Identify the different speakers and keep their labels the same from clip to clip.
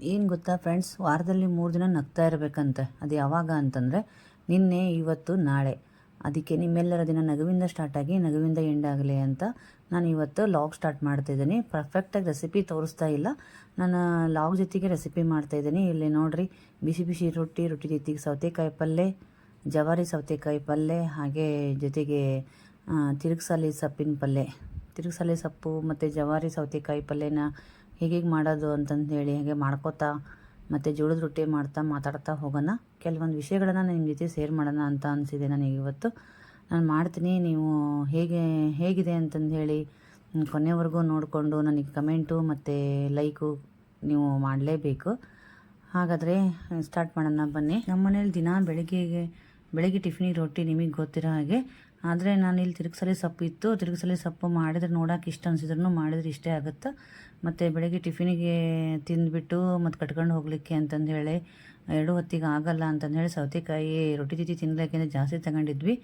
Speaker 1: ಏನು ಗೊತ್ತಾ ಫ್ರೆಂಡ್ಸ್, ವಾರದಲ್ಲಿ 3 ದಿನ ನಗ್ತಾ ಇರಬೇಕಂತೆ. ಅದು ಯಾವಾಗ ಅಂತಂದರೆ ನಿನ್ನೆ, ಇವತ್ತು, ನಾಳೆ. ಅದಕ್ಕೆ ನಿಮ್ಮೆಲ್ಲರ ದಿನ ನಗುವಿಂದ ಸ್ಟಾರ್ಟಾಗಿ ನಗುವಿಂದ ಎಂಡ್ ಆಗಲಿ ಅಂತ ನಾನು ಇವತ್ತು ಲಾಗ್ ಸ್ಟಾರ್ಟ್ ಮಾಡ್ತಾಯಿದ್ದೀನಿ. ಪರ್ಫೆಕ್ಟಾಗಿ ರೆಸಿಪಿ ತೋರಿಸ್ತಾ ಇಲ್ಲ, ನಾನು ಲಾಗ್ ಜೊತೆಗೆ ರೆಸಿಪಿ ಮಾಡ್ತಾಯಿದ್ದೀನಿ. ಇಲ್ಲಿ ನೋಡಿರಿ, ಬಿಸಿ ಬಿಸಿ ರೊಟ್ಟಿ ಜೊತೆಗೆ ಸೌತೆಕಾಯಿ ಪಲ್ಯ, ಜವಾರಿ ಸೌತೆಕಾಯಿ ಪಲ್ಯ, ಹಾಗೆ ಜೊತೆಗೆ ತಿರುಗ್ಸಾಲಿ ಸೊಪ್ಪಿನ ಪಲ್ಯ. ತಿರುಗ್ಸಾಲಿ ಸೊಪ್ಪು ಮತ್ತು ಜವಾರಿ ಸೌತೆಕಾಯಿ ಪಲ್ಯನ ಹೇಗೆ ಮಾಡೋದು ಅಂತಂದು ಹೇಳಿ ಹಾಗೆ ಮಾಡ್ಕೋತಾ ಮತ್ತು ಜೋಳದ ರೊಟ್ಟಿ ಮಾಡ್ತಾ ಮಾತಾಡ್ತಾ ಹೋಗೋಣ. ಕೆಲವೊಂದು ವಿಷಯಗಳನ್ನು ನಿಮ್ಮ ಜೊತೆ ಶೇರ್ ಮಾಡೋಣ ಅಂತ ಅನಿಸಿದೆ ನನಗೆ ಇವತ್ತು. ನಾನು ಮಾಡ್ತೀನಿ, ನೀವು ಹೇಗಿದೆ ಅಂತಂದು ಹೇಳಿ ಕೊನೆವರೆಗೂ ನೋಡಿಕೊಂಡು ನನಗೆ ಕಮೆಂಟು ಮತ್ತು ಲೈಕು ನೀವು ಮಾಡಲೇಬೇಕು. ಹಾಗಾದರೆ ಸ್ಟಾರ್ಟ್ ಮಾಡೋಣ ಬನ್ನಿ. ನಮ್ಮ ಮನೇಲಿ ದಿನ ಬೆಳಗ್ಗೆ ಟಿಫಿನಿಗೆ ರೊಟ್ಟಿ ನಿಮಗೆ ಗೊತ್ತಿರೋ ಹಾಗೆ. ಆದರೆ ನಾನು ಇಲ್ಲಿ ತಿರುಗ್ಸಲಿ ಸೊಪ್ಪು ಇತ್ತು, ತಿರುಗ್ಸಲಿ ಸೊಪ್ಪು ಮಾಡಿದ್ರೆ ನೋಡೋಕೆ ಇಷ್ಟ ಅನಿಸಿದ್ರು ಮಾಡಿದ್ರೆ ಇಷ್ಟೇ ಆಗುತ್ತೆ. ಮತ್ತು ಬೆಳಗ್ಗೆ ಟಿಫಿನಿಗೆ ತಿಂದುಬಿಟ್ಟು ಮತ್ತು ಕಟ್ಕೊಂಡು ಹೋಗಲಿಕ್ಕೆ ಅಂತಂದು ಹೇಳಿ 2 ಹೊತ್ತಿಗೆ ಆಗಲ್ಲ ಅಂತಂದು ಹೇಳಿ ಸೌತೆಕಾಯಿ ರೊಟ್ಟಿ ಜೊತೆ ತಿನ್ನಲಿಕ್ಕೆ ಜಾಸ್ತಿ ತಗೊಂಡಿದ್ವಿ.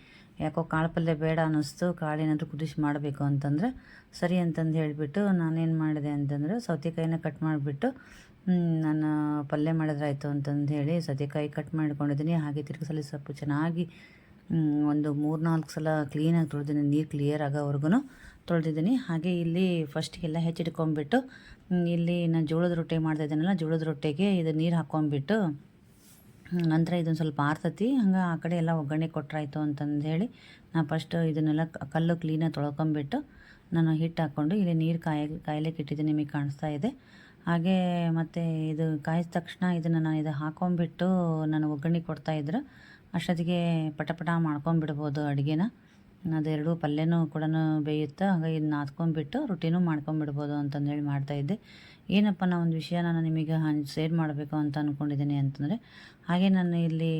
Speaker 1: ಯಾಕೋ ಕಾಳು ಪಲ್ಯ ಬೇಡ ಅನ್ನಿಸ್ತು, ಕಾಳು ಏನಾದರೂ ಕುದಿಸಿ ಮಾಡಬೇಕು ಅಂತಂದರೆ ಸರಿ ಅಂತಂದು ಹೇಳಿಬಿಟ್ಟು ನಾನೇನು ಮಾಡಿದೆ ಅಂತಂದರೆ ಸೌತೆಕಾಯಿನ ಕಟ್ ಮಾಡಿಬಿಟ್ಟು ನಾನು ಪಲ್ಯ ಮಾಡಿದ್ರಾಯ್ತು ಅಂತಂದು ಹೇಳಿ ಸೌತೆಕಾಯಿ ಕಟ್ ಮಾಡ್ಕೊಂಡಿದ್ದೀನಿ. ಹಾಗೆ ತಿರುಗಿಸಲಿ ಸೊಪ್ಪು ಚೆನ್ನಾಗಿ ಒಂದು 3-4 ಸಲ ಕ್ಲೀನಾಗಿ ತೊಳೆದಿದ್ದೀನಿ, ನೀರು ಕ್ಲಿಯರ್ ಆಗೋವರೆಗೂ ತೊಳೆದಿದ್ದೀನಿ. ಹಾಗೆ ಇಲ್ಲಿ ಫಸ್ಟಿಗೆಲ್ಲ ಹೆಚ್ಚಿಟ್ಕೊಂಡ್ಬಿಟ್ಟು ಇಲ್ಲಿ ನಾನು ಜೋಳದ ರೊಟ್ಟಿ ಮಾಡ್ತಾಯಿದ್ದೀನಲ್ಲ, ಜೋಳದ ರೊಟ್ಟಿಗೆ ಇದು ನೀರು ಹಾಕ್ಕೊಂಡ್ಬಿಟ್ಟು ನಂತರ ಇದೊಂದು ಸ್ವಲ್ಪ ಆರ್ತತಿ, ಹಂಗೆ ಆ ಕಡೆ ಎಲ್ಲ ಒಗ್ಗರಣೆ ಕೊಟ್ಟರಾಯ್ತು ಅಂತಂದು ಹೇಳಿ ನಾನು ಫಸ್ಟು ಇದನ್ನೆಲ್ಲ ಕಲ್ಲು ಕ್ಲೀನಾಗಿ ತೊಳ್ಕೊಂಬಿಟ್ಟು ನಾನು ಹಿಟ್ಟು ಹಾಕ್ಕೊಂಡು ಇಲ್ಲಿ ನೀರು ಕಾಯಲಿಕ್ಕೆ ಇಟ್ಟಿದ್ದೀನಿ, ನಿಮಗೆ ಕಾಣಿಸ್ತಾ ಇದೆ. ಹಾಗೆ ಮತ್ತು ಇದು ಕಾಯಿದ ತಕ್ಷಣ ಇದನ್ನು ನಾನು ಇದು ಹಾಕ್ಕೊಂಬಿಟ್ಟು ನಾನು ಒಗ್ಗರಣೆ ಕೊಡ್ತಾಯಿದ್ರೆ ಅಷ್ಟೊತ್ತಿಗೆ ಪಟ ಮಾಡ್ಕೊಂಬಿಡ್ಬೋದು ಅಡುಗೆನ. ಅದೆರಡು ಪಲ್ಯನೂ ಕೂಡ ಬೇಯುತ್ತೆ. ಹಾಗೆ ಇದನ್ನ ನಾದ್ಕೊಂಡ್ಬಿಟ್ಟು ರೊಟ್ಟಿನೂ ಮಾಡ್ಕೊಂಬಿಡ್ಬೋದು ಅಂತಂದೇಳಿ ಮಾಡ್ತಾಯಿದ್ದೆ. ಏನಪ್ಪ ನಾ ಒಂದು ವಿಷಯ ನಾನು ನಿಮಗೆ ಶೇರ್ ಮಾಡಬೇಕು ಅಂತ ಅಂದ್ಕೊಂಡಿದ್ದೀನಿ ಅಂತಂದರೆ, ಹಾಗೆ ನಾನು ಇಲ್ಲಿ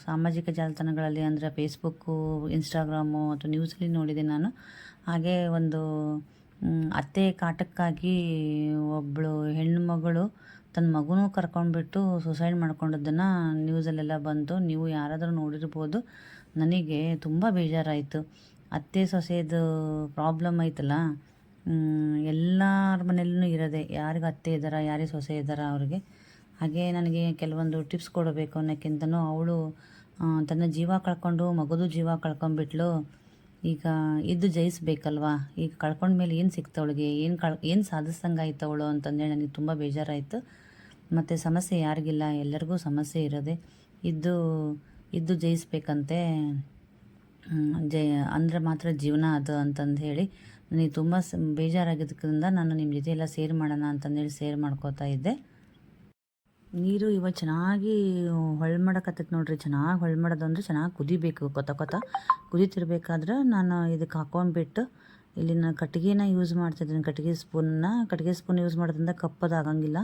Speaker 1: ಸಾಮಾಜಿಕ ಜಾಲತಾಣಗಳಲ್ಲಿ ಅಂದರೆ ಫೇಸ್ಬುಕ್ಕು, ಇನ್ಸ್ಟಾಗ್ರಾಮು ಅಥವಾ ನ್ಯೂಸಲ್ಲಿ ನೋಡಿದೆ ನಾನು. ಹಾಗೆ ಒಂದು ಅತ್ತೆ ಕಾಟಕ್ಕಾಗಿ ಒಬ್ಬಳು ಹೆಣ್ಣು ಮಗಳು ತನ್ನ ಮಗುನೂ ಕರ್ಕೊಂಡ್ಬಿಟ್ಟು ಸುಸೈಡ್ ಮಾಡ್ಕೊಂಡಿದ್ದನ್ನು ನ್ಯೂಸಲ್ಲೆಲ್ಲ ಬಂತು. ನೀವು ಯಾರಾದರೂ ನೋಡಿರ್ಬೋದು. ನನಗೆ ತುಂಬ ಬೇಜಾರಾಯಿತು. ಅತ್ತೆ ಸೊಸೆದು ಪ್ರಾಬ್ಲಮ್ ಐತಲ್ಲ, ಎಲ್ಲರ ಮನೆಯಲ್ಲೂ ಇರೋದೆ, ಯಾರಿಗೆ ಅತ್ತೆ ಇದ್ದಾರ ಯಾರಿಗೆ ಸೊಸೆ ಇದ್ದಾರ ಅವ್ರಿಗೆ. ಹಾಗೆ ನನಗೆ ಕೆಲವೊಂದು ಟಿಪ್ಸ್ ಕೊಡಬೇಕು ಅನ್ನೋಕ್ಕಿಂತನೂ ಅವಳು ತನ್ನ ಜೀವ ಕಳ್ಕೊಂಡು ಮಗುದು ಜೀವ ಕಳ್ಕೊಂಡ್ಬಿಟ್ಲು. ಈಗ ಇದ್ದು ಜಯಿಸ್ಬೇಕಲ್ವಾ, ಈಗ ಕಳ್ಕೊಂಡ್ಮೇಲೆ ಏನು ಸಿಕ್ತವಳಿಗೆ, ಏನು ಸಾಧಿಸ್ದಂಗಾಯ್ತು ಅವಳು ಅಂತಂದೇಳಿ ನನಗೆ ತುಂಬ ಬೇಜಾರಾಯಿತು. ಮತ್ತು ಸಮಸ್ಯೆ ಯಾರಿಗಿಲ್ಲ, ಎಲ್ಲರಿಗೂ ಸಮಸ್ಯೆ ಇರೋದೆ. ಇದ್ದು ಜಯಿಸ್ಬೇಕಂತೆ, ಅಂದರೆ ಮಾತ್ರ ಜೀವನ ಅದು ಅಂತಂದು ಹೇಳಿ ನನಗೆ ತುಂಬ ಬೇಜಾರಾಗಿದ್ದಕ್ಕಿಂತ ನಾನು ನಿಮ್ಮ ಜೊತೆ ಎಲ್ಲ ಶೇರ್ ಮಾಡೋಣ ಅಂತಂದೇಳಿ ಶೇರ್ ಮಾಡ್ಕೋತಾ ಇದ್ದೆ. ನೀರು ಇವಾಗ ಚೆನ್ನಾಗಿ ಹೊಳ್ಮಾಡಕತ್ತೈತೆ ನೋಡ್ರಿ. ಚೆನ್ನಾಗಿ ಹೊಳ್ಮಾಡೋದು ಅಂದರೆ ಚೆನ್ನಾಗಿ ಕುದಿಬೇಕು, ಕೊತ ಕುದೀತಿರ್ಬೇಕಾದ್ರೆ ನಾನು ಇದಕ್ಕೆ ಹಾಕ್ಕೊಂಡ್ಬಿಟ್ಟು ಇಲ್ಲಿ ನಾನು ಕಟ್ಟಿಗೆನ ಯೂಸ್ ಮಾಡ್ತಾಯಿದ್ದೀನಿ. ಕಟ್ಟಿಗೆ ಸ್ಪೂನ್ ಯೂಸ್ ಮಾಡೋದ್ರಿಂದ ಕಪ್ಪದಾಗಂಗಿಲ್ಲ.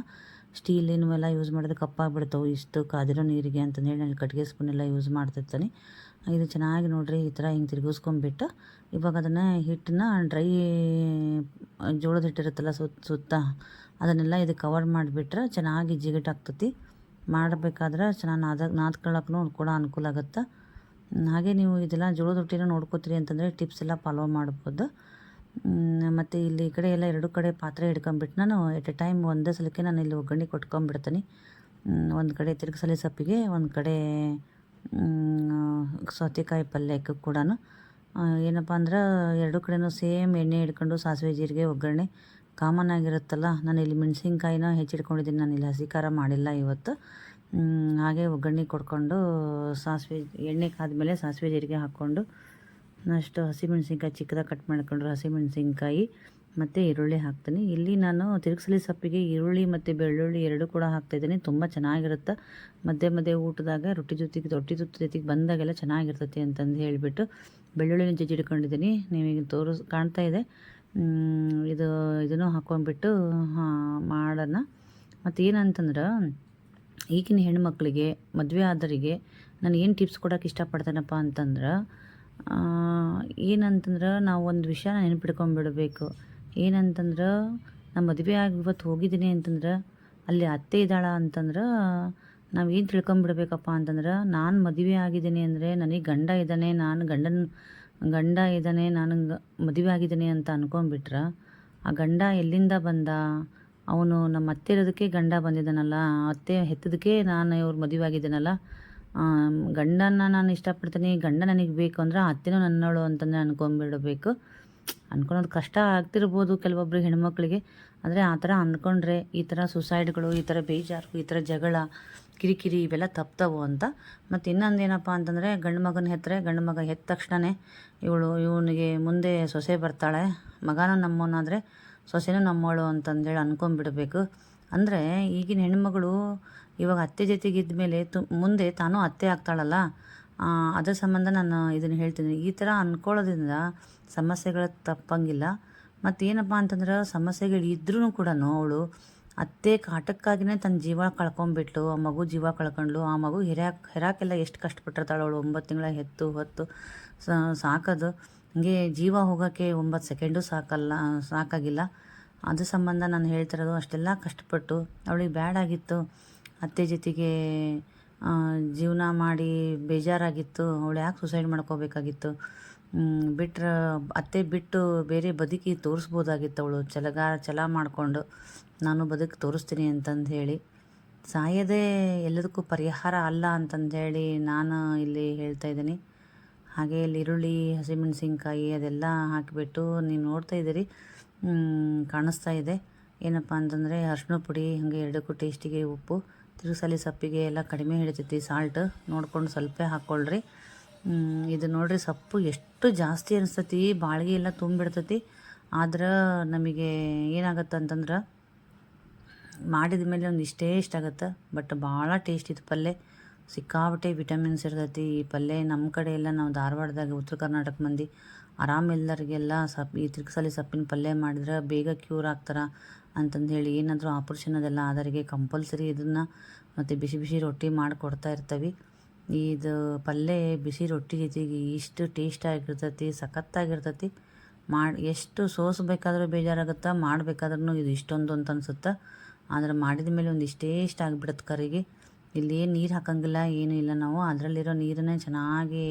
Speaker 1: ಸ್ಟೀಲಿನವೆಲ್ಲ ಯೂಸ್ ಮಾಡಿದ್ರೆ ಕಪ್ಪಾಗಿಬಿಡ್ತಾವೆ ಇಷ್ಟು ಕಾದಿರೋ ನೀರಿಗೆ ಅಂತಂದೇಳಿ ನಾನು ಕಟ್ಟಿಗೆ ಸ್ಪೂನೆಲ್ಲ ಯೂಸ್ ಮಾಡ್ತಿರ್ತೀನಿ. ಇದು ಚೆನ್ನಾಗಿ ನೋಡಿರಿ ಈ ಥರ ಹಿಂಗೆ ತಿರುಗಿಸ್ಕೊಂಡ್ಬಿಟ್ಟು ಇವಾಗ ಅದನ್ನು ಹಿಟ್ಟನ್ನ ಡ್ರೈ ಜೋಳದ ಹಿಟ್ಟಿರುತ್ತಲ್ಲ ಸುತ್ತ ಅದನ್ನೆಲ್ಲ ಇದಕ್ಕೆ ಕವರ್ ಮಾಡಿಬಿಟ್ರೆ ಚೆನ್ನಾಗಿ ಜಿಗಟಾಗ್ತತಿ. ಮಾಡಬೇಕಾದ್ರೆ ಚೆನ್ನಾಗಿ ನಾದ್ಕೊಳ್ಳೋಕ್ಕೂ ಕೂಡ ಅನುಕೂಲ ಆಗುತ್ತೆ. ಹಾಗೆ ನೀವು ಇದೆಲ್ಲ ಜೋಳದ ರೊಟ್ಟಿನ ನೋಡ್ಕೋತೀರಿ ಅಂತಂದರೆ ಟಿಪ್ಸ್ ಎಲ್ಲ ಫಾಲೋ ಮಾಡ್ಬೋದು. ಮತ್ತು ಇಲ್ಲಿ ಈ ಕಡೆ ಎಲ್ಲ 2 ಕಡೆ ಪಾತ್ರೆ ಹಿಡ್ಕೊಂಬಿಟ್ಟು ನಾನು ಎಟ್ ಎ ಟೈಮ್ ಒಂದೇ ಸಲಕ್ಕೆ ನಾನು ಇಲ್ಲಿ ಒಗ್ಗರಣೆ ಕೊಟ್ಕೊಂಡ್ಬಿಡ್ತೀನಿ. ಒಂದು ಕಡೆ ತಿರುಗ್ಸಲಿ ಸೊಪ್ಪಿಗೆ, ಒಂದು ಕಡೆ ಸೌತೆಕಾಯಿ ಪಲ್ಯಕ್ಕೆ ಕೂಡ ಏನಪ್ಪ ಅಂದ್ರೆ 2 ಕಡೆನೂ ಸೇಮ್ ಎಣ್ಣೆ ಹಿಡ್ಕೊಂಡು ಸಾಸಿವೆ ಜೀರಿಗೆ ಒಗ್ಗರಣೆ ಕಾಮನ್ ಆಗಿರುತ್ತಲ್ಲ. ನಾನು ಇಲ್ಲಿ ಮೆಣಸಿನ್ಕಾಯಿನ ಹೆಚ್ಚಿಟ್ಕೊಂಡಿದ್ದೀನಿ, ನಾನು ಇಲ್ಲಿ ಹಸಿ ಖಾರ ಮಾಡಿಲ್ಲ ಇವತ್ತು. ಹಾಗೆ ಒಗ್ಗರಣೆ ಕೊಡ್ಕೊಂಡು ಎಣ್ಣೆ ಕಾದ್ಮೇಲೆ ಸಾಸಿವೆ ಜೀರಿಗೆ ಹಾಕ್ಕೊಂಡು ಅಷ್ಟು ಹಸಿಮೆಣ್ಸಿನ್ಕಾಯಿ ಚಿಕ್ಕದಾಗಿ ಕಟ್ ಮಾಡ್ಕೊಂಡ್ರೆ ಹಸಿಮೆಣ್ಸಿನ್ಕಾಯಿ ಮತ್ತು ಈರುಳ್ಳಿ ಹಾಕ್ತೀನಿ. ಇಲ್ಲಿ ನಾನು ತಿರುಗ್ಸಲಿ ಸೊಪ್ಪಿಗೆ ಈರುಳ್ಳಿ ಮತ್ತು ಬೆಳ್ಳುಳ್ಳಿ 2 ಕೂಡ ಹಾಕ್ತಾಯಿದ್ದೀನಿ. ತುಂಬ ಚೆನ್ನಾಗಿರುತ್ತೆ. ಮಧ್ಯೆ ಊಟದಾಗ ರೊಟ್ಟಿ ಜೊತೆಗೆ ಬಂದಾಗೆಲ್ಲ ಚೆನ್ನಾಗಿರ್ತೈತಿ ಅಂತಂದು ಹೇಳಿಬಿಟ್ಟು ಬೆಳ್ಳುಳ್ಳಿನ ಜಜ್ಜಿಡ್ಕೊಂಡಿದ್ದೀನಿ. ನಿಮಗೆ ಕಾಣ್ತಾ ಇದೆ. ಇದನ್ನು ಹಾಕ್ಕೊಂಡ್ಬಿಟ್ಟು ಮಾಡೋಣ. ಮತ್ತು ಏನಂತಂದ್ರೆ ಈಗಿನ ಹೆಣ್ಮಕ್ಳಿಗೆ ಮದುವೆ ಆದವರಿಗೆ ನಾನು ಏನು ಟಿಪ್ಸ್ ಕೊಡೋಕೆ ಇಷ್ಟಪಡ್ತೇನಪ್ಪ ಅಂತಂದ್ರೆ, ಏನಂತಂದ್ರೆ ನಾವು ಒಂದು ವಿಷಯ ನೆನಪಿಡ್ಕೊಂಬಿಡಬೇಕು. ಏನಂತಂದ್ರೆ ನಾನು ಮದುವೆ ಆಗಿ ಇವತ್ತು ಹೋಗಿದ್ದೀನಿ ಅಂತಂದ್ರೆ ಅಲ್ಲಿ ಅತ್ತೆ ಇದ್ದಾಳ ಅಂತಂದ್ರೆ ನಾವು ಏನು ತಿಳ್ಕೊಂಬಿಡ್ಬೇಕಪ್ಪ ಅಂತಂದ್ರೆ, ನಾನು ಮದುವೆ ಆಗಿದ್ದೀನಿ ಅಂದರೆ ನನಗೆ ಗಂಡ ಇದ್ದಾನೆ, ಗಂಡ ಇದ್ದಾನೆ, ನಾನು ಮದುವೆ ಆಗಿದ್ದೀನಿ ಅಂತ ಅಂದ್ಕೊಂಡ್ಬಿಟ್ರೆ ಆ ಗಂಡ ಎಲ್ಲಿಂದ ಬಂದ, ಅವನು ನಮ್ಮ ಅತ್ತೆ ಇರೋದಕ್ಕೆ ಗಂಡ ಬಂದಿದ್ದಾನಲ್ಲ, ಅತ್ತೆ ಹೆತ್ತದಕ್ಕೆ ನಾನು ಇವ್ರು ಮದುವೆ ಆಗಿದ್ದೀನಲ್ಲ. ಗಂಡನ ನಾನು ಇಷ್ಟಪಡ್ತೀನಿ, ಗಂಡ ನನಗೆ ಬೇಕು ಅಂದರೆ ಅತ್ತೆನೂ ನನ್ನವಳು ಅಂತಂದರೆ ಅನ್ಕೊಂಬಿಡಬೇಕು. ಅಂದ್ಕೊಳೋದು ಕಷ್ಟ ಆಗ್ತಿರ್ಬೋದು ಕೆಲವೊಬ್ರು ಹೆಣ್ಮಕ್ಳಿಗೆ. ಆದರೆ ಆ ಥರ ಅಂದ್ಕೊಂಡ್ರೆ ಈ ಥರ ಸುಸೈಡ್ಗಳು, ಈ ಥರ ಬೇಜಾರು, ಈ ಥರ ಜಗಳ, ಕಿರಿಕಿರಿ ಇವೆಲ್ಲ ತಪ್ತವು ಅಂತ. ಮತ್ತು ಇನ್ನೊಂದು ಏನಪ್ಪ ಅಂತಂದರೆ, ಗಂಡು ಮಗನ ಹೆತ್ತರೆ ಗಂಡು ಮಗ ಹೆತ್ತ ತಕ್ಷಣವೇ ಇವನಿಗೆ ಮುಂದೆ ಸೊಸೆ ಬರ್ತಾಳೆ, ಮಗನೂ ನಮ್ಮವನಾದರೆ ಸೊಸೆನೂ ನಮ್ಮವಳು ಅಂತಂದೇಳಿ ಅಂದ್ಕೊಂಬಿಡ್ಬೇಕು. ಅಂದರೆ ಈಗಿನ ಹೆಣ್ಮಗಳು ಇವಾಗ ಅತ್ತೆ ಜೊತೆಗೆ ಇದ್ಮೇಲೆ ಮುಂದೆ ತಾನೂ ಅತ್ತೆ ಆಗ್ತಾಳಲ್ಲ, ಅದರ ಸಂಬಂಧ ನಾನು ಇದನ್ನು ಹೇಳ್ತೀನಿ. ಈ ಥರ ಅಂದ್ಕೊಳ್ಳೋದ್ರಿಂದ ಸಮಸ್ಯೆಗಳು ತಪ್ಪಂಗಿಲ್ಲ. ಮತ್ತು ಏನಪ್ಪ ಅಂತಂದ್ರೆ, ಸಮಸ್ಯೆಗಳು ಇದ್ರೂ ಕೂಡ ಅವಳು ಅತ್ತೆ ಕಾಟಕ್ಕಾಗಿಯೇ ತನ್ನ ಜೀವ ಕಳ್ಕೊಂಬಿಟ್ಲು, ಆ ಮಗು ಜೀವ ಕಳ್ಕೊಂಡ್ಳು. ಆ ಮಗು ಹೆರಾಕೆಲ್ಲ ಎಷ್ಟು ಕಷ್ಟಪಟ್ಟಿರ್ತಾಳೆ ಅವಳು. 9 ತಿಂಗಳ ಹೆತ್ತು ಹೊತ್ತು ಸಾಕೋದು, ಹಂಗೆ ಜೀವ ಹೋಗೋಕ್ಕೆ 9 ಸೆಕೆಂಡು ಸಾಕಾಗಿಲ್ಲ. ಅದ್ರ ಸಂಬಂಧ ನಾನು ಹೇಳ್ತಿರೋದು. ಅಷ್ಟೆಲ್ಲ ಕಷ್ಟಪಟ್ಟು ಅವಳಿಗೆ ಬ್ಯಾಡಾಗಿತ್ತು, ಅತ್ತೆ ಜೊತೆಗೆ ಜೀವನ ಮಾಡಿ ಬೇಜಾರಾಗಿತ್ತು. ಅವಳು ಯಾಕೆ ಸುಸೈಡ್ ಮಾಡ್ಕೋಬೇಕಾಗಿತ್ತು? ಅತ್ತೆ ಬಿಟ್ಟು ಬೇರೆ ಬದುಕಿ ತೋರಿಸ್ಬೋದಾಗಿತ್ತು. ಅವಳು ಛಲ ಮಾಡಿಕೊಂಡು ನಾನು ಬದುಕಿ ತೋರಿಸ್ತೀನಿ ಅಂತಂದು ಹೇಳಿ. ಸಾಯೋದೇ ಎಲ್ಲದಕ್ಕೂ ಪರಿಹಾರ ಅಲ್ಲ ಅಂತಂದೇಳಿ ನಾನು ಇಲ್ಲಿ ಹೇಳ್ತಾ ಇದ್ದೀನಿ. ಹಾಗೆ ಇಲ್ಲಿ ಈರುಳ್ಳಿ, ಹಸಿಮೆಣಸಿನ್ಕಾಯಿ ಅದೆಲ್ಲ ಹಾಕಿಬಿಟ್ಟು ನೀವು ನೋಡ್ತಾ ಇದ್ದೀರಿ, ಕಾಣಿಸ್ತಾ ಇದೆ. ಏನಪ್ಪ ಅಂತಂದರೆ ಅರಿಶಿನ ಪುಡಿ, ಹಾಗೆ 2ಕ್ಕೂ ಟೇಸ್ಟಿಗೆ ಉಪ್ಪು, ತಿರುಸಲಿ ಸೊಪ್ಪಿಗೆ ಎಲ್ಲ ಕಡಿಮೆ ಹಿಡಿತೈತಿ ಸಾಲ್ಟ್ ನೋಡ್ಕೊಂಡು ಸ್ವಲ್ಪ ಹಾಕ್ಕೊಳ್ರಿ. ಇದು ನೋಡ್ರಿ, ಸೊಪ್ಪು ಎಷ್ಟು ಜಾಸ್ತಿ ಅನಿಸ್ತತಿ, ಬಾಳ್ಗೆ ಎಲ್ಲ ತುಂಬಿಡ್ತತಿ. ಆದ್ರೆ ನಮಗೆ ಏನಾಗತ್ತೆ ಅಂತಂದ್ರೆ, ಮಾಡಿದ ಮೇಲೆ ಒಂದು ಇಷ್ಟೇ ಆಗುತ್ತೆ. ಬಟ್ ಭಾಳ ಟೇಸ್ಟ್ ಇದು ಪಲ್ಯ, ಸಿಕ್ಕಾಬಟ್ಟೆ ವಿಟಮಿನ್ಸ್ ಇರ್ತೈತಿ ಈ ಪಲ್ಯ. ನಮ್ಮ ಕಡೆ ಎಲ್ಲ ನಾವು ಧಾರವಾಡದಾಗ, ಉತ್ತರ ಕರ್ನಾಟಕ ಮಂದಿ ಆರಾಮೆಲ್ಲರಿಗೆಲ್ಲ ಈ ತಿರುಸಲಿ ಸೊಪ್ಪಿನ ಪಲ್ಯ ಮಾಡಿದ್ರೆ ಬೇಗ ಕ್ಯೂರ್ ಆಗ್ತಾರೆ ಅಂತಂದು ಹೇಳಿ, ಏನಾದರೂ ಆಪ್ರೇಷನ್ ಅದೆಲ್ಲ ಆದರಿಗೆ ಕಂಪಲ್ಸರಿ ಇದನ್ನು ಮತ್ತು ಬಿಸಿ ಬಿಸಿ ರೊಟ್ಟಿ ಮಾಡಿಕೊಡ್ತಾ ಇರ್ತೀವಿ. ಇದು ಪಲ್ಯ ಬಿಸಿ ರೊಟ್ಟಿ ಜೊತೆಗೆ ಇಷ್ಟು ಟೇಸ್ಟಾಗಿರ್ತೈತಿ, ಸಖತ್ತಾಗಿರ್ತೈತಿ. ಎಷ್ಟು ಸೋಸಬೇಕಾದ್ರೂ ಬೇಜಾರಾಗುತ್ತೆ, ಮಾಡಬೇಕಾದ್ರೂ ಇದು ಇಷ್ಟೊಂದು ಅಂತ ಅನ್ಸುತ್ತೆ. ಆದರೆ ಮಾಡಿದ ಮೇಲೆ ಒಂದು ಇಷ್ಟೇ ಆಗಿಬಿಡುತ್ತೆ ಕರಿಗೆ. ಇಲ್ಲಿ ಏನು ನೀರು ಹಾಕೋಂಗಿಲ್ಲ, ಏನೂ ಇಲ್ಲ. ನಾವು ಅದರಲ್ಲಿರೋ ನೀರನ್ನೇ ಚೆನ್ನಾಗಿ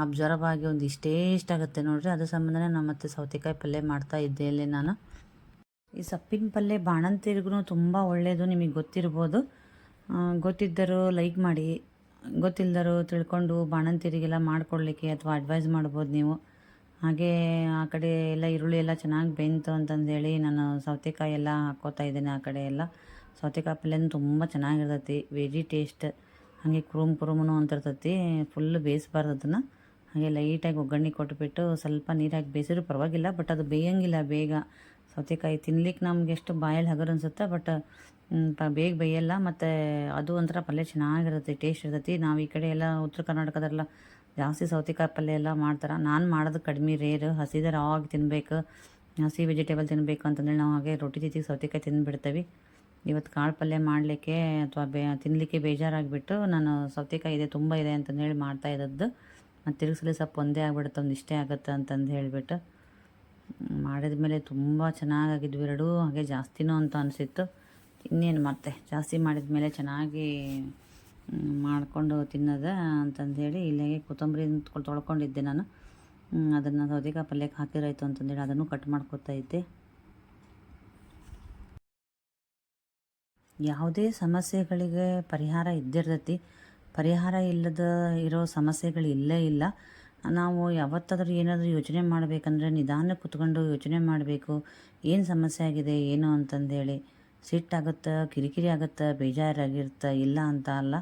Speaker 1: ಅಬ್ಸರ್ವ್ ಆಗಿ ಒಂದು ಇಷ್ಟೇ ಆಗುತ್ತೆ ನೋಡಿರಿ. ಅದ್ರ ಸಂಬಂಧನೇ ನಾನು ಮತ್ತೆ ಸೌತೆಕಾಯಿ ಪಲ್ಯ ಮಾಡ್ತಾ ಇದ್ದೆ ಇಲ್ಲಿ ನಾನು. ಈ ಸೊಪ್ಪಿನ ಪಲ್ಯ ಬಾಣಂತಿರಿಗೂ ತುಂಬ ಒಳ್ಳೆಯದು, ನಿಮಗೆ ಗೊತ್ತಿರ್ಬೋದು. ಗೊತ್ತಿದ್ದರೂ ಲೈಕ್ ಮಾಡಿ, ಗೊತ್ತಿಲ್ಲದರು ತಿಳ್ಕೊಂಡು ಬಾಣಂತಿರಿಗೆಲ್ಲ ಮಾಡಿಕೊಡ್ಲಿಕ್ಕೆ ಅಥವಾ ಅಡ್ವೈಸ್ ಮಾಡ್ಬೋದು ನೀವು. ಹಾಗೆ ಆ ಕಡೆ ಎಲ್ಲ ಈರುಳ್ಳಿ ಎಲ್ಲ ಚೆನ್ನಾಗಿ ಬೆಂತು ಅಂತಂದೇಳಿ ನಾನು ಸೌತೆಕಾಯಿ ಎಲ್ಲ ಹಾಕ್ಕೋತಾ ಇದ್ದೇನೆ. ಆ ಕಡೆ ಎಲ್ಲ ಸೌತೆಕಾಯಿ ಪಲ್ಯನೂ ತುಂಬ ಚೆನ್ನಾಗಿರ್ತೈತಿ, ವೆಜಿ ಟೇಸ್ಟ್. ಹಾಗೆ ಕುರುಮುನು ಅಂತಿರ್ತೈತಿ. ಫುಲ್ಲು ಬೇಯಿಸ್ಬಾರ್ದು ಅದನ್ನು, ಹಾಗೆ ಲೈಟಾಗಿ ಒಗ್ಗರಣೆ ಕೊಟ್ಬಿಟ್ಟು ಸ್ವಲ್ಪ ನೀರಾಗಿ ಬೇಯಿಸಿದ್ರು ಪರವಾಗಿಲ್ಲ. ಬಟ್ ಅದು ಬೇಯಂಗಿಲ್ಲ ಬೇಗ. ಸೌತೆಕಾಯಿ ತಿನ್ಲಿಕ್ಕೆ ನಮ್ಗೆ ಎಷ್ಟು ಬಾಯಲ್ಲಿ ಹಗರು ಅನ್ಸುತ್ತೆ, ಬಟ್ ಬೇಗ ಬೇಯಲ್ಲ. ಮತ್ತು ಅದು ಒಂಥರ ಪಲ್ಯ ಚೆನ್ನಾಗಿರುತ್ತೆ, ಟೇಸ್ಟ್ ಇರ್ತೈತಿ. ನಾವು ಈ ಕಡೆ ಎಲ್ಲ ಉತ್ತರ ಕರ್ನಾಟಕದಲ್ಲ ಜಾಸ್ತಿ ಸೌತೆಕಾಯಿ ಪಲ್ಯ ಎಲ್ಲ ಮಾಡ್ತಾರೆ. ನಾನು ಮಾಡೋದು ಕಡಿಮೆ, ರೇರ್. ಹಸಿದ ರಾವಾಗಿ ತಿನ್ನಬೇಕು, ಹಸಿ ವೆಜಿಟೇಬಲ್ ತಿನ್ನಬೇಕು ಅಂತಂದೇಳಿ ನಾವು ಹಾಗೆ ರೊಟ್ಟಿ ಜೊತೆಗೆ ಸೌತೆಕಾಯಿ ತಿಂದುಬಿಡ್ತೇವೆ. ಇವತ್ತು ಕಾಳು ಪಲ್ಯ ಮಾಡಲಿಕ್ಕೆ ಅಥವಾ ತಿನ್ನಲಿಕ್ಕೆ ಬೇಜಾರಾಗಿಬಿಟ್ಟು ನಾನು ಸೌತೆಕಾಯಿ ಇದೆ ತುಂಬ ಇದೆ ಅಂತಂದೇಳಿ ಮಾಡ್ತಾ ಇದ್ದದ್ದು. ಮತ್ತು ತಿರುಗಿಸಲಿ ಸೊಪ್ಪು ಒಂದೇ ಆಗಿಬಿಡುತ್ತೆ, ಒಂದು ಇಷ್ಟೇ ಆಗುತ್ತೆ ಅಂತಂದು ಹೇಳಿಬಿಟ್ಟು ಮಾಡಿದ ಮೇಲೆ ತುಂಬ ಚೆನ್ನಾಗಾಗಿದ್ವು ಎರಡೂ. ಹಾಗೆ ಜಾಸ್ತಿನೂ ಅಂತ ಅನಿಸಿತ್ತು. ಇನ್ನೇನು ಮತ್ತೆ ಜಾಸ್ತಿ ಮಾಡಿದ ಮೇಲೆ ಚೆನ್ನಾಗಿ ಮಾಡಿಕೊಂಡು ತಿನ್ನೋದು ಅಂತಂದೇಳಿ ಇಲ್ಲಿಗೆ ಕೊತ್ತಂಬರಿ ತೊಳ್ಕೊಂಡಿದ್ದೆ ನಾನು. ಅದನ್ನು ಸೌತೆಕಾಯಿ ಪಲ್ಯಕ್ಕೆ ಹಾಕಿರಾಯ್ತು ಅಂತಂದೇಳಿ ಅದನ್ನು ಕಟ್ ಮಾಡ್ಕೊತಾ ಇದ್ದೆ. ಯಾವುದೇ ಸಮಸ್ಯೆಗಳಿಗೆ ಪರಿಹಾರ ಇದ್ದಿರ್ತೈತಿ, ಪರಿಹಾರ ಇಲ್ಲದ ಇರೋ ಸಮಸ್ಯೆಗಳು ಇಲ್ಲೇ ಇಲ್ಲ. ನಾವು ಯಾವತ್ತಾದರೂ ಏನಾದರೂ ಯೋಚನೆ ಮಾಡಬೇಕಂದ್ರೆ ನಿಧಾನಕ್ಕೆ ಕುತ್ಕೊಂಡು ಯೋಚನೆ ಮಾಡಬೇಕು, ಏನು ಸಮಸ್ಯೆ ಆಗಿದೆ ಏನು ಅಂತಂದೇಳಿ. ಸಿಟ್ಟಾಗುತ್ತೆ, ಕಿರಿಕಿರಿ ಆಗುತ್ತೆ, ಬೇಜಾರಾಗಿರುತ್ತೆ, ಇಲ್ಲ ಅಂತ ಅಲ್ಲ.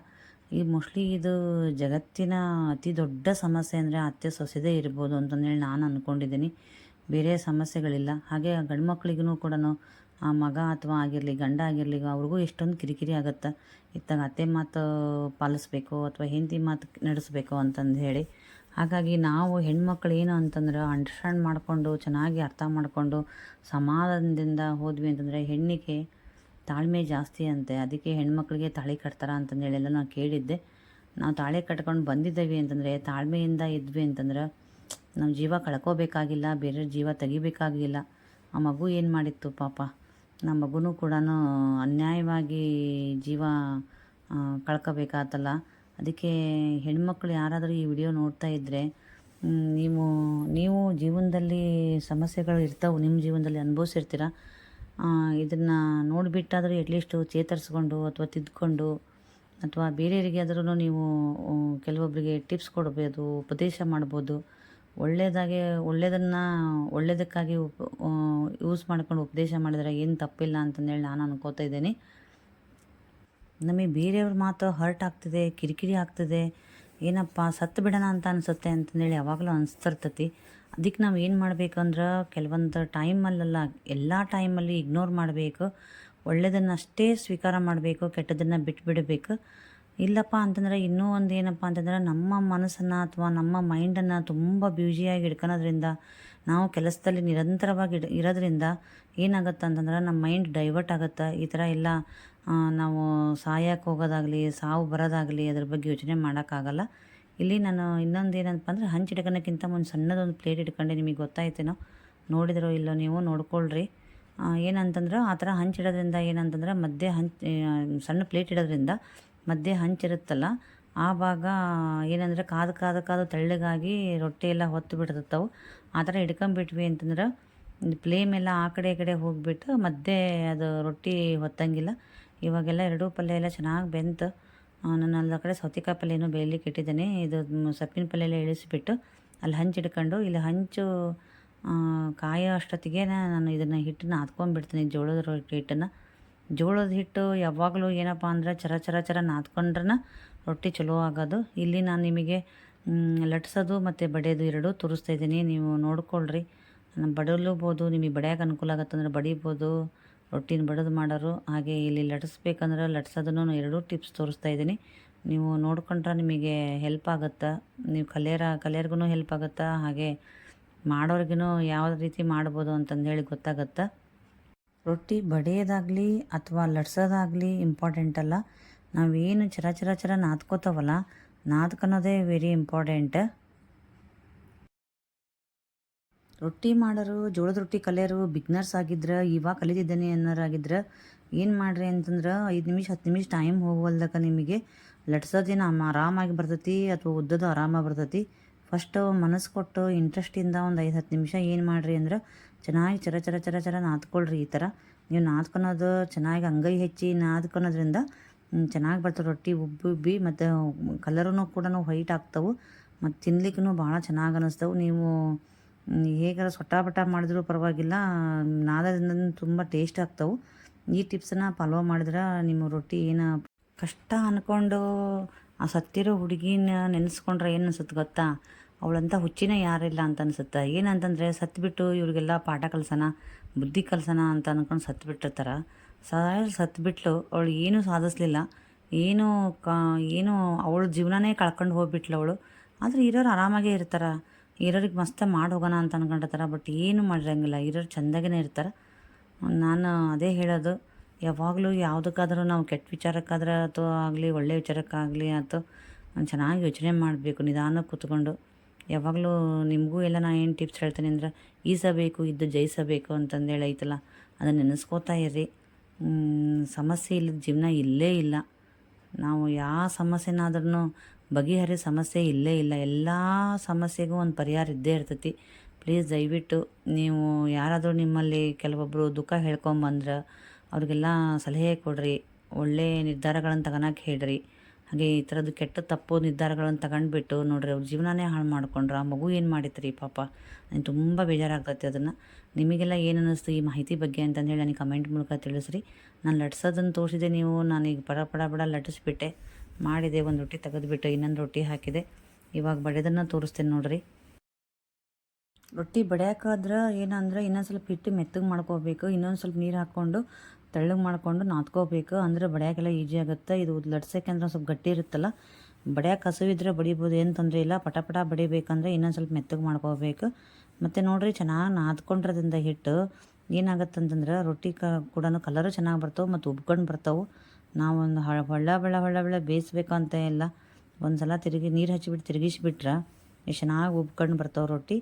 Speaker 1: ಈ ಮೋಸ್ಟ್ಲಿ ಇದು ಜಗತ್ತಿನ ಅತಿ ದೊಡ್ಡ ಸಮಸ್ಯೆ ಅಂದರೆ ಅತ್ತೆ ಸೊಸೆದೇ ಇರ್ಬೋದು ಅಂತಂದೇಳಿ ನಾನು ಅಂದ್ಕೊಂಡಿದ್ದೀನಿ, ಬೇರೆ ಸಮಸ್ಯೆಗಳಿಲ್ಲ. ಹಾಗೆ ಗಂಡು ಮಕ್ಳಿಗೂ ಕೂಡ ಆ ಮಗ ಅಥವಾ ಆಗಿರಲಿ, ಗಂಡ ಆಗಿರಲಿ, ಅವ್ರಿಗೂ ಎಷ್ಟೊಂದು ಕಿರಿಕಿರಿ ಆಗುತ್ತೆ. ಇತ್ತಾಗ ಅತ್ತೆ ಮಾತು ಪಾಲಿಸ್ಬೇಕು ಅಥವಾ ಹೆಂಡತಿ ಮಾತು ನಡೆಸ್ಬೇಕು ಅಂತಂದು ಹೇಳಿ. ಹಾಗಾಗಿ ನಾವು ಹೆಣ್ಮಕ್ಳು ಏನು ಅಂತಂದ್ರೆ ಅಂಡರ್ಸ್ಟ್ಯಾಂಡ್ ಮಾಡಿಕೊಂಡು, ಚೆನ್ನಾಗಿ ಅರ್ಥ ಮಾಡಿಕೊಂಡು ಸಮಾಧಾನದಿಂದ ಹೋದ್ವಿ ಅಂತಂದರೆ ಹೆಣ್ಣಿಗೆ ತಾಳ್ಮೆ ಜಾಸ್ತಿ ಅಂತೆ. ಅದಕ್ಕೆ ಹೆಣ್ಮಕ್ಳಿಗೆ ತಾಳಿ ಕಟ್ತಾರೆ ಅಂತಂದೇಳೆಲ್ಲ ನಾನು ಕೇಳಿದ್ದೆ. ನಾವು ತಾಳಿ ಕಟ್ಕೊಂಡು ಬಂದಿದ್ದೇವೆ ಅಂತಂದರೆ, ತಾಳ್ಮೆಯಿಂದ ಇದ್ವಿ ಅಂತಂದ್ರೆ ನಾವು ಜೀವ ಕಳ್ಕೋಬೇಕಾಗಿಲ್ಲ, ಬೇರೆ ಜೀವ ತೆಗಿಬೇಕಾಗಿಲ್ಲ. ಆ ಮಗು ಏನು ಮಾಡಿತ್ತು ಪಾಪ, ನಮ್ಮ ಮಗುನೂ ಕೂಡ ಅನ್ಯಾಯವಾಗಿ ಜೀವ ಕಳ್ಕೋಬೇಕಾತಲ್ಲ. ಅದಕ್ಕೆ ಹೆಣ್ಮಕ್ಳು ಯಾರಾದರೂ ಈ ವಿಡಿಯೋ ನೋಡ್ತಾ ಇದ್ದರೆ, ನೀವು ಜೀವನದಲ್ಲಿ ಸಮಸ್ಯೆಗಳು ಇರ್ತಾವೆ, ನಿಮ್ಮ ಜೀವನದಲ್ಲಿ ಅನುಭವಿಸಿರ್ತೀರ. ಇದನ್ನು ನೋಡಿಬಿಟ್ಟಾದರೂ ಎಟ್ಲೀಸ್ಟು ಚೇತರಿಸ್ಕೊಂಡು ಅಥವಾ ತಿದ್ದುಕೊಂಡು ಅಥವಾ ಬೇರೆಯವರಿಗಾದ್ರೂ ನೀವು ಕೆಲವೊಬ್ಬರಿಗೆ ಟಿಪ್ಸ್ ಕೊಡ್ಬೋದು, ಉಪದೇಶ ಮಾಡ್ಬೋದು. ಒಳ್ಳೆಯದಕ್ಕಾಗಿ ಯೂಸ್ ಮಾಡ್ಕೊಂಡು ಉಪದೇಶ ಮಾಡಿದರೆ ಏನು ತಪ್ಪಿಲ್ಲ ಅಂತಂದೇಳಿ ನಾನು ಅನ್ಕೋತಾ ಇದ್ದೀನಿ. ನಮಗೆ ಬೇರೆಯವ್ರ ಮಾತು ಹರ್ಟ್ ಆಗ್ತಿದೆ, ಕಿರಿಕಿರಿ ಆಗ್ತಿದೆ, ಏನಪ್ಪ ಸತ್ತು ಬಿಡೋಣ ಅಂತ ಅನಿಸುತ್ತೆ ಅಂತಂದೇಳಿ ಯಾವಾಗಲೂ ಅನಿಸ್ತಿರ್ತೈತಿ. ಅದಕ್ಕೆ ನಾವು ಏನು ಮಾಡಬೇಕಂದ್ರೆ ಕೆಲವೊಂದು ಟೈಮಲ್ಲ ಎಲ್ಲ ಟೈಮಲ್ಲಿ ಇಗ್ನೋರ್ ಮಾಡಬೇಕು. ಒಳ್ಳೆಯದನ್ನು ಅಷ್ಟೇ ಸ್ವೀಕಾರ ಮಾಡಬೇಕು, ಕೆಟ್ಟದನ್ನು ಬಿಟ್ಬಿಡಬೇಕು. ಇಲ್ಲಪ್ಪ ಅಂತಂದರೆ ಇನ್ನೂ ಒಂದು ಏನಪ್ಪ ಅಂತಂದ್ರೆ ನಮ್ಮ ಮನಸ್ಸನ್ನು ಅಥವಾ ನಮ್ಮ ಮೈಂಡನ್ನು ತುಂಬ ಬ್ಯೂಸಿಯಾಗಿ ಇಟ್ಕೊಳೋದ್ರಿಂದ, ನಾವು ಕೆಲಸದಲ್ಲಿ ನಿರಂತರವಾಗಿ ಇರೋದ್ರಿಂದ ಏನಾಗುತ್ತೆ ಅಂತಂದ್ರೆ ನಮ್ಮ ಮೈಂಡ್ ಡೈವರ್ಟ್ ಆಗುತ್ತೆ. ಈ ಥರ ಎಲ್ಲ ನಾವು ಸಾಯಕ್ಕೆ ಹೋಗೋದಾಗಲಿ, ಸಾವು ಬರೋದಾಗಲಿ ಅದ್ರ ಬಗ್ಗೆ ಯೋಚನೆ ಮಾಡೋಕ್ಕಾಗಲ್ಲ. ಇಲ್ಲಿ ನಾನು ಇನ್ನೊಂದು ಏನಪ್ಪ ಅಂದರೆ ಹಂಚಿಡ್ಕೊಳಕ್ಕಿಂತ ಒಂದು ಸಣ್ಣದೊಂದು ಪ್ಲೇಟ್ ಇಟ್ಕೊಂಡೆ. ನಿಮಗೆ ಗೊತ್ತಾಯ್ತೇನೋ, ನೋಡಿದ್ರೋ ಇಲ್ಲೋ ನೀವು ನೋಡ್ಕೊಳ್ರಿ. ಏನಂತಂದ್ರೆ ಆ ಥರ ಹಂಚಿಡೋದ್ರಿಂದ ಏನಂತಂದ್ರೆ ಮಧ್ಯೆ ಸಣ್ಣ ಪ್ಲೇಟ್ ಇಡೋದ್ರಿಂದ ಮಧ್ಯೆ ಹಂಚಿರುತ್ತಲ್ಲ, ಆ ಭಾಗ ಏನಂದರೆ ಕಾದು ತೆಳ್ಳಗಾಗಿ ರೊಟ್ಟಿ ಎಲ್ಲ ಹೊತ್ತು ಬಿಡ್ತವೆ. ಆ ಥರ ಹಿಡ್ಕೊಂಬಿಟ್ವಿ ಅಂತಂದ್ರೆ ಫ್ಲೇಮ್ ಎಲ್ಲ ಆ ಕಡೆ ಈ ಕಡೆ ಹೋಗಿಬಿಟ್ಟು ಮಧ್ಯೆ ಅದು ರೊಟ್ಟಿ ಹೊತ್ತಂಗಿಲ್ಲ. ಇವಾಗೆಲ್ಲ ಎರಡೂ ಪಲ್ಯ ಎಲ್ಲ ಚೆನ್ನಾಗಿ ಬೆಂತು. ನಾನು ಅಲ್ಲಿ ಕಡೆ ಸೌತೆಕಾಯಿ ಪಲ್ಯನೂ ಬೇಯಲಿಕ್ಕೆ ಇಟ್ಟಿದ್ದೇನೆ. ಇದು ಸೊಪ್ಪಿನ ಪಲ್ಯ ಎಲ್ಲ ಇಳಿಸಿಬಿಟ್ಟು ಅಲ್ಲಿ ಹಂಚು ಹಿಡ್ಕೊಂಡು, ಇಲ್ಲಿ ಹಂಚು ಕಾಯೋ ಅಷ್ಟೊತ್ತಿಗೆ ನಾನು ಇದನ್ನು ಹಿಟ್ಟನ್ನು ನಾದ್ಕೊಂಡ್ಬಿಡ್ತೀನಿ, ಜೋಳದ ರೊಟ್ಟಿ ಹಿಟ್ಟನ್ನು. ಜೋಳದ ಹಿಟ್ಟು ಯಾವಾಗಲೂ ಏನಪ್ಪ ಅಂದ್ರೆ ಚರ ನಾದ್ಕೊಂಡ್ರೆ ರೊಟ್ಟಿ ಚಲೋ ಆಗೋದು. ಇಲ್ಲಿ ನಾನು ನಿಮಗೆ ಲಟ್ಸೋದು ಮತ್ತು ಬಡಿಯೋದು ಎರಡೂ ತೋರಿಸ್ತಾ ಇದ್ದೀನಿ, ನೀವು ನೋಡ್ಕೊಳ್ರಿ. ಬಡಲೂಬೋದು, ನಿಮಗೆ ಬಡಿಯೋಕೆ ಅನುಕೂಲ ಆಗುತ್ತಂದ್ರೆ ಬಡಿಬೋದು, ರೊಟ್ಟಿನ ಬಡದು ಮಾಡೋರು. ಹಾಗೆ ಇಲ್ಲಿ ಲಟ್ಸ್ಬೇಕಂದ್ರೆ ಲಟ್ಸೋದನ್ನು ಎರಡೂ ಟಿಪ್ಸ್ ತೋರಿಸ್ತಾ ಇದ್ದೀನಿ. ನೀವು ನೋಡ್ಕೊಂಡ್ರೆ ನಿಮಗೆ ಹೆಲ್ಪ್ ಆಗುತ್ತೆ. ನೀವು ಕಲಿಯೋರ್ಗೂ ಹೆಲ್ಪ್ ಆಗುತ್ತೆ, ಹಾಗೆ ಮಾಡೋರ್ಗೂ ಯಾವ ರೀತಿ ಮಾಡ್ಬೋದು ಅಂತಂದು ಹೇಳಿ ಗೊತ್ತಾಗುತ್ತೆ. ರೊಟ್ಟಿ ಬಡಿಯೋದಾಗಲಿ ಅಥವಾ ಲಟ್ಸೋದಾಗಲಿ ಇಂಪಾರ್ಟೆಂಟ್ ಅಲ್ಲ, ನಾವೇನು ಚರ ನಾದ್ಕೋತಾವಲ್ಲ, ನಾದ್ಕೊಳೋದೇ ವೆರಿ ಇಂಪಾರ್ಟೆಂಟ್. ರೊಟ್ಟಿ ಮಾಡೋರು, ಜೋಳದ ರೊಟ್ಟಿ ಕಲಿಯೋರು ಬಿಗ್ನರ್ಸ್ ಆಗಿದ್ರೆ, ಇವಾಗ ಕಲಿತಿದ್ದೇನೆ ಅನ್ನೋರಾಗಿದ್ರೆ ಏನು ಮಾಡಿರಿ ಅಂತಂದ್ರೆ 5 ನಿಮಿಷ 10 ನಿಮಿಷ ಟೈಮ್ ಹೋಗುವಲ್ದಕ್ಕೆ ನಿಮಗೆ ಲಟ್ಸೋದೇನು ಆರಾಮಾಗಿ ಬರ್ತೈತಿ ಅಥವಾ ಉದ್ದದು ಆರಾಮಾಗಿ ಬರ್ತೈತಿ. ಫಸ್ಟು ಮನಸ್ಸು ಕೊಟ್ಟು ಇಂಟ್ರೆಸ್ಟಿಂದ ಒಂದು 5-10 ನಿಮಿಷ ಏನು ಮಾಡಿರಿ ಅಂದ್ರೆ ಚೆನ್ನಾಗಿ ಚರ ನಾದ್ಕೊಳ್ರಿ. ಈ ಥರ ನೀವು ನಾದ್ಕೊಳೋದು ಚೆನ್ನಾಗಿ ಅಂಗೈ ಹೆಚ್ಚಿ ನಾದ್ಕೊಳೋದ್ರಿಂದ ಚೆನ್ನಾಗಿ ಬರ್ತವೆ ರೊಟ್ಟಿ, ಉಬ್ಬಿ ಮತ್ತು ಕಲರೂ ಕೂಡ ವೈಟ್ ಆಗ್ತವೆ ಮತ್ತು ತಿನ್ಲಿಕ್ಕೂ ಭಾಳ ಚೆನ್ನಾಗಿ ಅನ್ನಿಸ್ತವೆ. ನೀವು ಹೇಗಾರ ಸೊಟ್ಟಾಪಟ ಮಾಡಿದ್ರೂ ಪರವಾಗಿಲ್ಲ, ನಾದದಿಂದ ತುಂಬ ಟೇಸ್ಟ್ ಆಗ್ತವೆ. ಈ ಟಿಪ್ಸನ್ನು ಫಾಲೋ ಮಾಡಿದ್ರೆ ನಿಮ್ಮ ರೊಟ್ಟಿ ಏನು ಕಷ್ಟ ಅಂದ್ಕೊಂಡು ಆ ಸತ್ತಿರೋ ಹುಡುಗಿನ ನೆನೆಸ್ಕೊಂಡ್ರೆ ಏನು ಅನ್ಸುತ್ತೆ ಗೊತ್ತಾ, ಅವಳಂತ ಹುಚ್ಚಿನ ಯಾರಿಲ್ಲ ಅಂತ ಅನ್ಸುತ್ತೆ. ಏನಂತಂದರೆ ಸತ್ಬಿಟ್ಟು ಇವ್ರಿಗೆಲ್ಲ ಪಾಠ ಕಲ್ಸೋಣ, ಬುದ್ಧಿ ಕಲ್ಸೋಣ ಅಂತ ಅಂದ್ಕೊಂಡು ಸತ್ಬಿಟ್ಟಿರ್ತಾರೆ. ಸತ್ಬಿಟ್ಲು, ಅವಳು ಏನೂ ಸಾಧಿಸ್ಲಿಲ್ಲ, ಏನು ಅವಳ ಜೀವನನೇ ಕಳ್ಕೊಂಡು ಹೋಗ್ಬಿಟ್ಲು ಅವಳು. ಆದರೆ ಇರೋರು ಆರಾಮಾಗೇ ಇರ್ತಾರೆ, ಇರೋರಿಗೆ ಮಸ್ತ ಮಾಡಿ ಹೋಗೋಣ ಅಂತ ಅಂದ್ಕೊಂಡಿರ್ತಾರೆ. ಬಟ್ ಏನು ಮಾಡಿರಂಗಿಲ್ಲ, ಇರೋರು ಚೆಂದಾಗೇ ಇರ್ತಾರೆ. ನಾನು ಅದೇ ಹೇಳೋದು, ಯಾವಾಗಲೂ ಯಾವುದಕ್ಕಾದ್ರೂ ನಾವು ಕೆಟ್ಟ ವಿಚಾರಕ್ಕಾದ್ರೆ ಅಥವಾ ಆಗಲಿ ಒಳ್ಳೆಯ ವಿಚಾರಕ್ಕಾಗಲಿ ಅಥವಾ ಚೆನ್ನಾಗಿ ಯೋಚನೆ ಮಾಡಬೇಕು, ನಿಧಾನಕ್ಕೆ ಕೂತ್ಕೊಂಡು. ಯಾವಾಗಲೂ ನಿಮಗೂ ಎಲ್ಲ ನಾನು ಏನು ಟಿಪ್ಸ್ ಹೇಳ್ತೀನಿ ಅಂದ್ರೆ, ಈಸಬೇಕು ಇದ್ದು ಜಯಿಸಬೇಕು ಅಂತಂದೇಳಿ ಐತಲ್ಲ, ಅದನ್ನು ನೆನೆಸ್ಕೋತಾ ಇರ್ರಿ. ಸಮಸ್ಯೆ ಇಲ್ಲದ ಜೀವನ ಇಲ್ಲೇ ಇಲ್ಲ. ನಾವು ಯಾವ ಸಮಸ್ಯೆನಾದ್ರೂ ಬಗೆಹರಿ ಸಮಸ್ಯೆ ಇಲ್ಲೇ ಇಲ್ಲ. ಎಲ್ಲ ಸಮಸ್ಯೆಗೂ ಒಂದು ಪರಿಹಾರ ಇದ್ದೇ ಇರ್ತೈತಿ. ಪ್ಲೀಸ್ ದಯವಿಟ್ಟು ನೀವು ಯಾರಾದರೂ ನಿಮ್ಮಲ್ಲಿ ಕೆಲವೊಬ್ಬರು ದುಃಖ ಹೇಳ್ಕೊಂಬಂದ್ರೆ ಅವ್ರಿಗೆಲ್ಲ ಸಲಹೆ ಕೊಡ್ರಿ, ಒಳ್ಳೆಯ ನಿರ್ಧಾರಗಳನ್ನು ತಗೊಳಕ್ಕೆ ಹೇಳ್ರಿ. ಹಾಗೆ ಈ ಥರದ್ದು ಕೆಟ್ಟ ತಪ್ಪು ನಿರ್ಧಾರಗಳನ್ನು ತಗೊಂಡ್ಬಿಟ್ಟು ನೋಡ್ರಿ ಅವ್ರ ಜೀವನನೇ ಹಾಳು ಮಾಡ್ಕೊಂಡ್ರೆ ಆ ಮಗು ಏನು ಮಾಡಿತ್ರಿ ಪಾಪ. ನನಗೆ ತುಂಬ ಬೇಜಾರಾಗ್ತೈತೆ. ಅದನ್ನು ನಿಮಗೆಲ್ಲ ಏನು ಅನ್ನಿಸ್ತು ಈ ಮಾಹಿತಿ ಬಗ್ಗೆ ಅಂತಂದೇಳಿ ನನಗೆ ಕಮೆಂಟ್ ಮೂಲಕ ತಿಳಿಸ್ರಿ. ನಾನು ಲಟ್ಸೋದನ್ನು ತೋರಿಸಿದೆ, ನಾನೀಗ ಬಡ ಲಟ್ಟಿಸ್ಬಿಟ್ಟೆ ಮಾಡಿದೆ. ಒಂದು ರೊಟ್ಟಿ ತೆಗೆದುಬಿಟ್ಟು ಇನ್ನೊಂದು ರೊಟ್ಟಿ ಹಾಕಿದೆ. ಇವಾಗ ಬಡಿಯೋದನ್ನು ತೋರಿಸ್ತೇನೆ ನೋಡ್ರಿ. ರೊಟ್ಟಿ ಬಡಿಯೋಕ್ಕಾದ್ರೆ ಏನಂದ್ರೆ ಇನ್ನೊಂದು ಸ್ವಲ್ಪ ಹಿಟ್ಟು ಮೆತ್ತಗೆ ಮಾಡ್ಕೋಬೇಕು, ಇನ್ನೊಂದು ಸ್ವಲ್ಪ ನೀರು ಹಾಕ್ಕೊಂಡು ತೆಳ್ಳಗೆ ಮಾಡ್ಕೊಂಡು ನಾದ್ಕೋಬೇಕು, ಅಂದರೆ ಬಡಿಯೋಕ್ಕೆಲ್ಲ ಈಜಿ ಆಗುತ್ತೆ. ಇದು ಲಟ್ಸೋಕ್ಕೆ ಅಂದ್ರೆ ಸ್ವಲ್ಪ ಗಟ್ಟಿ ಇರುತ್ತಲ್ಲ, ಬಡಿಯೋಕೆ ಹಸುವಿದ್ರೆ ಬಡಿಬೋದು, ಏನು ತೊಂದರೆ ಇಲ್ಲ. ಪಟ ಬಡಿಬೇಕಂದ್ರೆ ಇನ್ನೊಂದು ಸ್ವಲ್ಪ ಮೆತ್ತಗೆ ಮಾಡ್ಕೋಬೇಕು. ಮತ್ತು ನೋಡಿರಿ ಚೆನ್ನಾಗಿ ನಾದ್ಕೊಂಡಿರೋದ್ರಿಂದ ಹಿಟ್ಟು ಏನಾಗುತ್ತೆ ಅಂತಂದ್ರೆ ರೊಟ್ಟಿ ಕೂಡ ಕಲರು ಚೆನ್ನಾಗಿ ಬರ್ತವೆ ಮತ್ತು ಉಬ್ಕೊಂಡು ಬರ್ತವೆ. ನಾವೊಂದು ಹೊಳ್ಳ ಬೇಯಿಸ್ಬೇಕಂತ ಇಲ್ಲ, ಒಂದು ಸಲ ನೀರು ಹಚ್ಚಿಬಿಟ್ಟು ತಿರುಗಿಸ್ಬಿಟ್ರೆ ಎಷ್ಟು ಚೆನ್ನಾಗಿ ಉಬ್ಕೊಂಡು ಬರ್ತವೆ ರೊಟ್ಟಿ.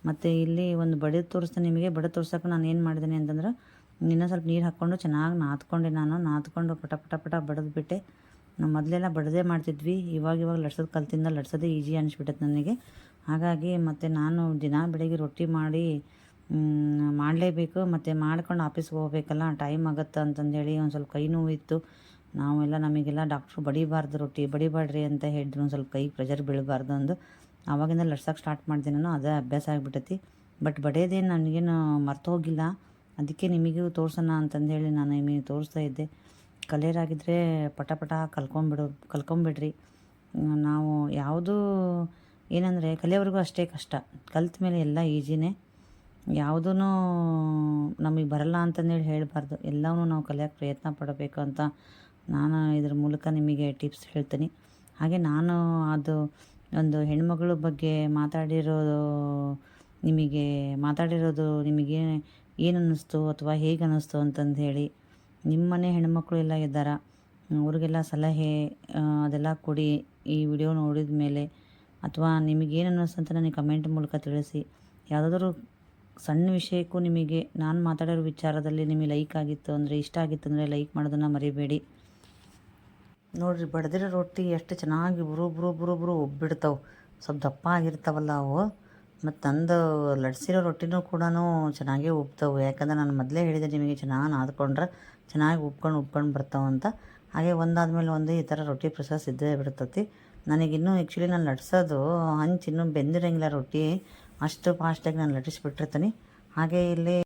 Speaker 1: ಮತ್ತು ಇಲ್ಲಿ ಒಂದು ಬಡಿದು ತೋರಿಸ್ತೀನಿ ನಿಮಗೆ. ಬಡಿದು ತೋರ್ಸೋಕೆ ನಾನು ಏನು ಮಾಡಿದ್ದೀನಿ ಅಂತಂದ್ರೆ ಇನ್ನೂ ಸ್ವಲ್ಪ ನೀರು ಹಾಕ್ಕೊಂಡು ಚೆನ್ನಾಗಿ ನಾದ್ಕೊಂಡು ಪಟ ಬಡಿದ್ಬಿಟ್ಟೆ. ನಾವು ಮೊದಲೆಲ್ಲ ಬಡದೇ ಮಾಡ್ತಿದ್ವಿ, ಇವಾಗ ಲಟ್ಸೋದು ಕಲ್ತಿಂದ ಲಟ್ಸೋದೇ ಈಜಿ ಅನಿಸ್ಬಿಟ್ಟೈತೆ ನನಗೆ. ಹಾಗಾಗಿ ಮತ್ತು ನಾನು ದಿನ ಬೆಳಗ್ಗೆ ರೊಟ್ಟಿ ಮಾಡಿ ಮಾಡಲೇಬೇಕು, ಮತ್ತು ಮಾಡ್ಕೊಂಡು ಆಫೀಸ್ಗೆ ಹೋಗ್ಬೇಕಲ್ಲ, ಟೈಮ್ ಆಗುತ್ತೆ ಅಂತಂದೇಳಿ ಒಂದು ಸ್ವಲ್ಪ ಕೈ ನೋವಿತ್ತು. ನಾವೆಲ್ಲ ನಮಗೆಲ್ಲ ಡಾಕ್ಟ್ರು ಬಡಿಬಾರ್ದು, ರೊಟ್ಟಿ ಬಡಿಬೇಡ್ರಿ ಅಂತ ಹೇಳಿದ್ರು. ಒಂದು ಸ್ವಲ್ಪ ಕೈ ಪ್ರೆಷರ್ ಬೀಳಬಾರ್ದು ಅಂದು ಆವಾಗಿಂದ ಲಟ್ಸೋಕೆ ಸ್ಟಾರ್ಟ್ ಮಾಡಿದೆ ನಾನು. ಅದೇ ಅಭ್ಯಾಸ ಆಗಿಬಿಟ್ಟೈತಿ. ಬಟ್ ಬಡಿಯೋದೇನು ನನಗೇನು ಮರ್ತು ಹೋಗಿಲ್ಲ. ಅದಕ್ಕೆ ನಿಮಗೂ ತೋರ್ಸೋಣ ಅಂತಂದೇಳಿ ನಾನು ನಿಮಗೆ ತೋರಿಸ್ತಾ ಇದ್ದೆ. ಕಲಿಯರಾಗಿದ್ದರೆ ಪಟ ಪಟ ಕಲ್ಕೊಂಬಿಡ್ರಿ. ನಾವು ಯಾವುದೂ ಏನಂದರೆ ಕಲಿಯೋವರೆಗೂ ಅಷ್ಟೇ ಕಷ್ಟ, ಕಲ್ತ ಮೇಲೆ ಎಲ್ಲ ಈಜಿನೇ. ಯಾವುದೂ ನಮಗೆ ಬರಲ್ಲ ಅಂತಂದೇಳಿ ಹೇಳಬಾರ್ದು, ಎಲ್ಲವೂ ನಾವು ಕಲಿಯೋಕ್ಕೆ ಪ್ರಯತ್ನ ಪಡಬೇಕು ಅಂತ ನಾನು ಇದ್ರ ಮೂಲಕ ನಿಮಗೆ ಟಿಪ್ಸ್ ಹೇಳ್ತೀನಿ. ಹಾಗೆ ನಾನು ಅದು ಒಂದು ಹೆಣ್ಮಗಳ ಬಗ್ಗೆ ಮಾತಾಡಿರೋದು ನಿಮಗೆ ಏನು ಅನ್ನಿಸ್ತು ಅಥವಾ ಹೇಗೆ ಅನ್ನಿಸ್ತು ಅಂತಂದು ಹೇಳಿ, ನಿಮ್ಮನೆ ಹೆಣ್ಮಕ್ಳು ಎಲ್ಲ ಇದ್ದಾರೆ, ಅವ್ರಿಗೆಲ್ಲ ಸಲಹೆ ಅದೆಲ್ಲ ಕೊಡಿ ಈ ವಿಡಿಯೋ ನೋಡಿದ ಮೇಲೆ. ಅಥವಾ ನಿಮಗೇನು ಅನ್ನಿಸ್ತು ಅಂತ ನನಗೆ ಕಮೆಂಟ್ ಮೂಲಕ ತಿಳಿಸಿ. ಯಾವುದಾದ್ರೂ ಸಣ್ಣ ವಿಷಯಕ್ಕೂ ನಿಮಗೆ ನಾನು ಮಾತಾಡಿರೋ ವಿಚಾರದಲ್ಲಿ ನಿಮಗೆ ಲೈಕ್ ಆಗಿತ್ತು ಅಂದರೆ, ಇಷ್ಟ ಆಗಿತ್ತು ಅಂದರೆ ಲೈಕ್ ಮಾಡೋದನ್ನು ಮರಿಬೇಡಿ. ನೋಡಿರಿ, ಬಡ್ದಿರೋ ರೊಟ್ಟಿ ಎಷ್ಟು ಚೆನ್ನಾಗಿ ಬುರು ಒಬ್ಬಿಡ್ತಾವೆ. ಸ್ವಲ್ಪ ದಪ್ಪ ಆಗಿರ್ತಾವಲ್ಲ ಅವು. ಮತ್ತು ನಂದು ಲಟ್ಸಿರೋ ರೊಟ್ಟಿನೂ ಕೂಡ ಚೆನ್ನಾಗೇ ಉಬ್ತಾವೆ. ಯಾಕಂದರೆ ನಾನು ಮೊದಲೇ ಹೇಳಿದೆ ನಿಮಗೆ, ಚೆನ್ನಾಗಿ ನಾದ್ಕೊಂಡ್ರೆ ಚೆನ್ನಾಗಿ ಉಬ್ಕೊಂಡು ಬರ್ತಾವಂತ. ಹಾಗೆ ಒಂದಾದ್ಮೇಲೆ ಒಂದು ಈ ಥರ ರೊಟ್ಟಿ ಪ್ರೊಸೆಸ್ ಇದ್ದೇ ಬಿಡ್ತೈತಿ. ನನಗಿನ್ನೂ ಆ್ಯಕ್ಚುಲಿ ನಾನು ಲಟ್ಸೋದು ಹಂಚು ಇನ್ನೂ ಬೆಂದಿರೋಂಗಿಲ್ಲ ರೊಟ್ಟಿ, ಅಷ್ಟು ಫಾಸ್ಟಾಗಿ ನಾನು ಲಟ್ಟಿಸ್ಬಿಟ್ಟಿರ್ತೀನಿ. ಹಾಗೆ ಇಲ್ಲಿ